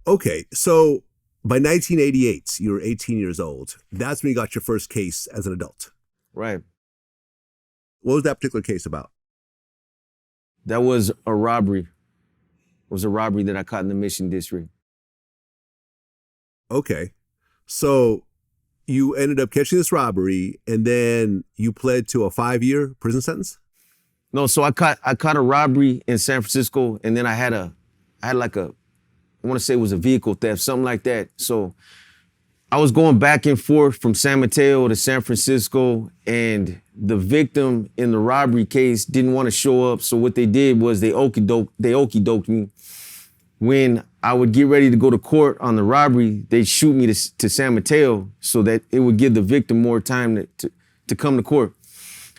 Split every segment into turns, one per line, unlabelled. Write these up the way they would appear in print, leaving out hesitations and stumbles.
Okay, so by 1988, you were 18 years old. That's when you got your first case as an adult.
Right.
What was that particular case about?
That was a robbery. It was a robbery that I caught in the Mission District.
Okay, so you ended up catching this robbery, and then you pled to a 5-year prison sentence?
No, so I caught a robbery in San Francisco, and then I had like a, I want to say it was a vehicle theft, something like that. So I was going back and forth from San Mateo to San Francisco, and the victim in the robbery case didn't want to show up. So what they did was they okey-doked me. When I would get ready to go to court on the robbery, they'd shoot me to San Mateo so that it would give the victim more time to come to court.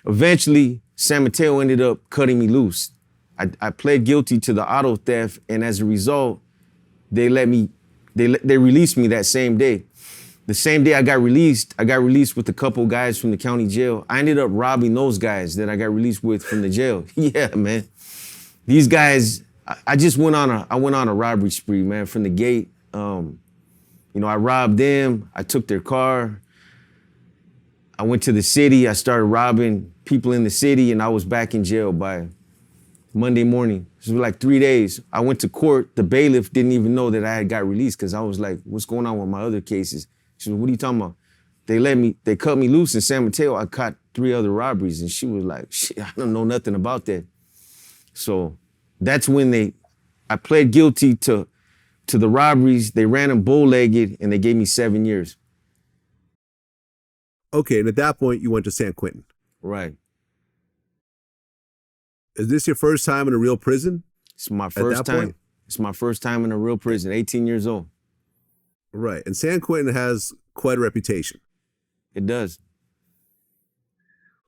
Eventually, San Mateo ended up cutting me loose. I pled guilty to the auto theft, and as a result, they released me that same day. The same day I got released with a couple guys from the county jail. I ended up robbing those guys that I got released with from the jail. Yeah, man. These guys, I went on a robbery spree, man, from the gate. I robbed them. I took their car. I went to the city. I started robbing people in the city, and I was back in jail by Monday morning. It was like 3 days. I went to court. The bailiff didn't even know that I had got released because I was like, what's going on with my other cases? She was, what are you talking about? They cut me loose in San Mateo. I caught 3 other robberies, and she was like, shit, I don't know nothing about that. So that's when I pled guilty to the robberies. They ran them bow-legged, and they gave me 7 years.
Okay, and at that point, you went to San Quentin.
Right.
Is this your first time in a real prison?
It's my first time. Point? It's my first time in a real prison, 18 years old.
Right, and San Quentin has quite a reputation.
It does.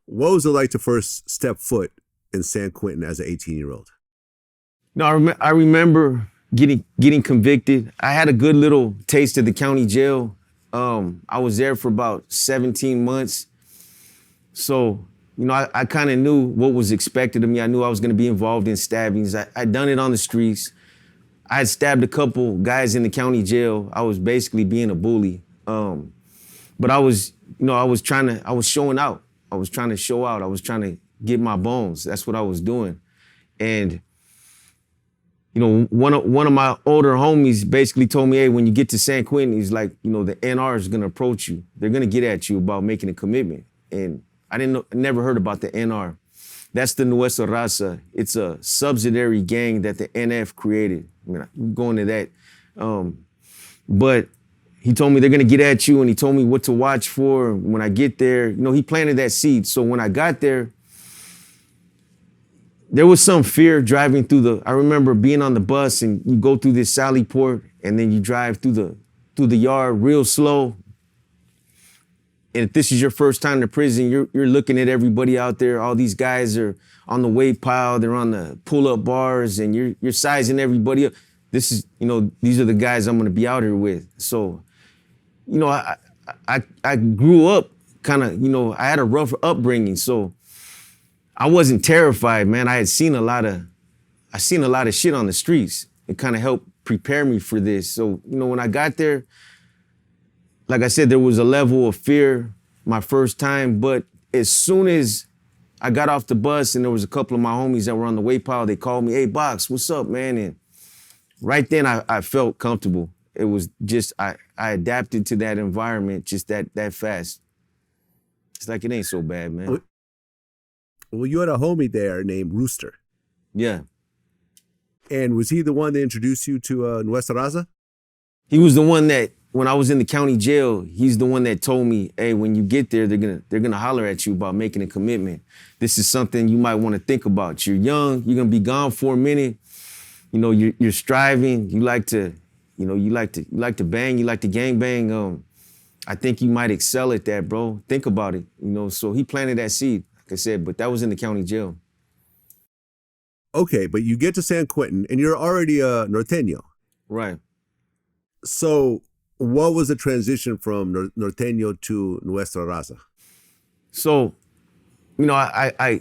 What was it like to first step foot in San Quentin as an 18-year-old?
No, I remember getting convicted. I had a good little taste of the county jail. I was there for about 17 months. So, I kind of knew what was expected of me. I knew I was going to be involved in stabbings. I'd done it on the streets. I had stabbed a couple guys in the county jail. I was basically being a bully. But I was showing out. I was trying to show out. I was trying to get my bones. That's what I was doing. And one of my older homies basically told me, hey, when you get to San Quentin, he's like, the NR is gonna approach you. They're gonna get at you about making a commitment. And I never heard about the NR. That's the Nuestra Raza. It's a subsidiary gang that the NF created. I mean, I'm going to that. But he told me they're gonna get at you, and he told me what to watch for when I get there. He planted that seed. So when I got there, there was some fear driving through I remember being on the bus, and you go through this sally port, and then you drive through the yard real slow. And if this is your first time to prison, you're looking at everybody out there. All these guys are on the weight pile, they're on the pull-up bars, and you're sizing everybody up. This is, these are the guys I'm gonna be out here with. So, I grew up kind of, I had a rough upbringing, so I wasn't terrified, man. I seen a lot of shit on the streets. It kind of helped prepare me for this. So, when I got there, like I said, there was a level of fear my first time, but as soon as I got off the bus and there was a couple of my homies that were on the weight pile, they called me, hey, Box, what's up, man? And right then I felt comfortable. It was just, I adapted to that environment just that fast. It's like, it ain't so bad, man.
Well, you had a homie there named Rooster.
Yeah.
And was he the one that introduced you to Nuestra Raza?
He was the one that, when I was in the county jail, he's the one that told me, hey, when you get there, they're gonna holler at you about making a commitment. This is something you might want to think about. You're young, you're gonna be gone for a minute. You're striving, you like to bang, you like to gang bang. I think you might excel at that, bro. Think about it. So he planted that seed. Like I said, but that was in the county jail.
Okay, but you get to San Quentin and you're already a Norteño.
Right.
So what was the transition from Norteño to Nuestra Raza?
So, I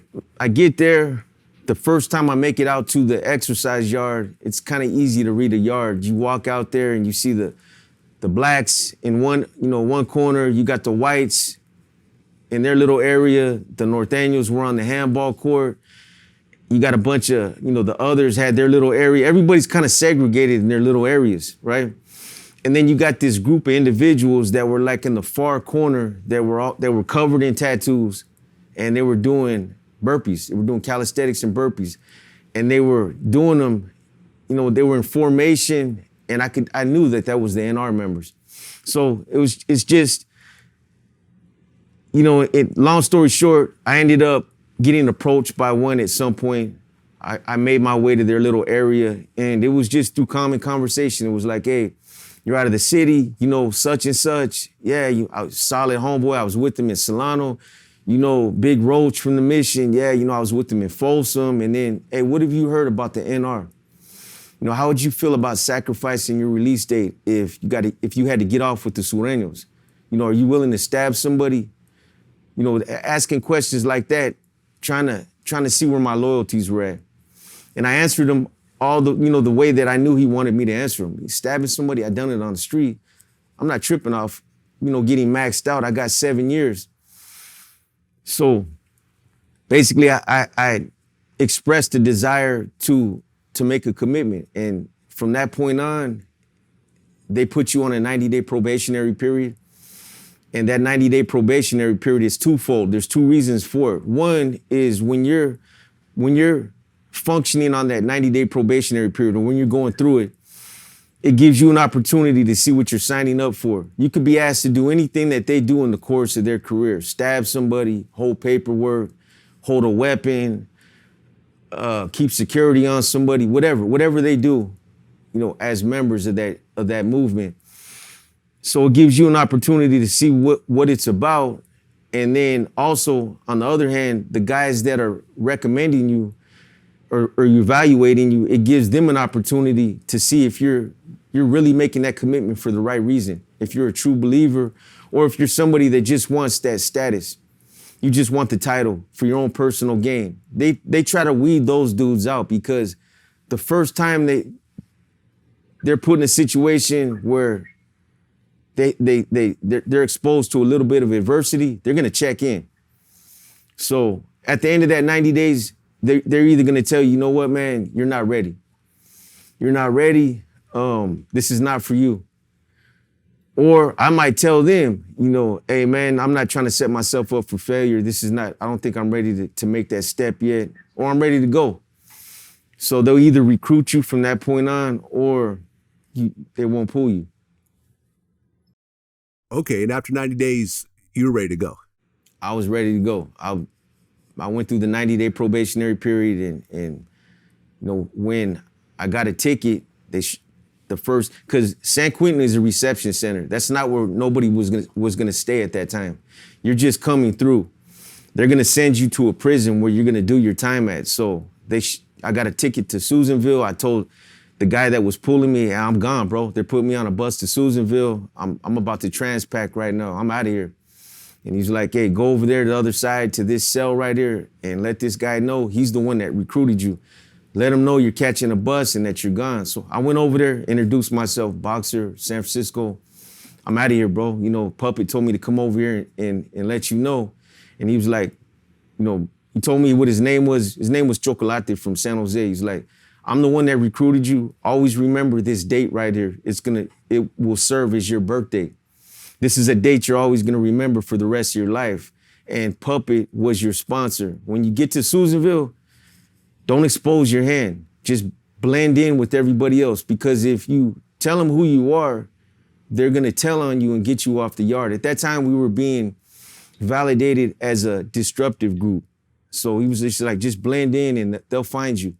get there. the first time I make it out to the exercise yard, it's kind of easy to read a yard. You walk out there and you see the blacks in one corner, you got the whites in their little area, the Norteños were on the handball court. You got a bunch of, the others had their little area. Everybody's kind of segregated in their little areas, right? And then you got this group of individuals that were like in the far corner that were covered in tattoos, and they were doing burpees. They were doing calisthenics and burpees. And they were doing them, they were in formation, and I knew that was the NR members. So it's just, long story short, I ended up getting approached by one at some point. I made my way to their little area, and it was just through common conversation. It was like, hey, you're out of the city, such and such. Yeah, I was solid homeboy. I was with them in Solano. Big Roach from the Mission. Yeah, I was with them in Folsom. And then, hey, what have you heard about the NR? How would you feel about sacrificing your release date if you had to get off with the Sureños? Are you willing to stab somebody? Asking questions like that, trying to see where my loyalties were at. And I answered him all the way that I knew he wanted me to answer him. Stabbing somebody, I done it on the street. I'm not tripping off, getting maxed out. I got 7 years. So basically I expressed the desire to make a commitment. And from that point on, they put you on a 90-day probationary period. And that 90-day probationary period is twofold. There's two reasons for it. One is when you're functioning on that 90-day probationary period, or when you're going through it, it gives you an opportunity to see what you're signing up for. You could be asked to do anything that they do in the course of their career. Stab somebody, hold paperwork, hold a weapon, keep security on somebody, whatever they do, as members of that movement. So it gives you an opportunity to see what it's about. And then also, on the other hand, the guys that are recommending you or evaluating you, it gives them an opportunity to see if you're really making that commitment for the right reason. If you're a true believer, or if you're somebody that just wants that status. You just want the title for your own personal gain. They try to weed those dudes out, because the first time they're put in a situation where they're exposed to a little bit of adversity, they're gonna check in. So at the end of that 90 days, they're either gonna tell you, what, man, you're not ready. You're not ready. This is not for you. Or I might tell them, hey, man, I'm not trying to set myself up for failure. I don't think I'm ready to make that step yet, or I'm ready to go. So they'll either recruit you from that point on, or they won't pull you.
Okay, and after 90 days, you were ready to go.
I was ready to go. I went through the 90-day probationary period, and when I got a ticket, because San Quentin is a reception center. That's not where nobody was gonna stay at that time. You're just coming through. They're gonna send you to a prison where you're gonna do your time at. So I got a ticket to Susanville. I told the guy that was pulling me, I'm gone, bro. They're putting me on a bus to Susanville. I'm about to transpack right now. I'm out of here. And he's like, hey, go over there to the other side to this cell right here and let this guy know he's the one that recruited you. Let him know you're catching a bus and that you're gone. So I went over there, introduced myself, boxer, San Francisco. I'm out of here, bro. Puppet told me to come over here and let you know. And he was like, he told me what his name was. His name was Chocolate from San Jose. He's like, I'm the one that recruited you. Always remember this date right here. It will serve as your birthday. This is a date you're always gonna remember for the rest of your life. And Puppet was your sponsor. When you get to Susanville, don't expose your hand. Just blend in with everybody else, because if you tell them who you are, they're gonna tell on you and get you off the yard. At that time, we were being validated as a disruptive group. So he was just like, just blend in and they'll find you.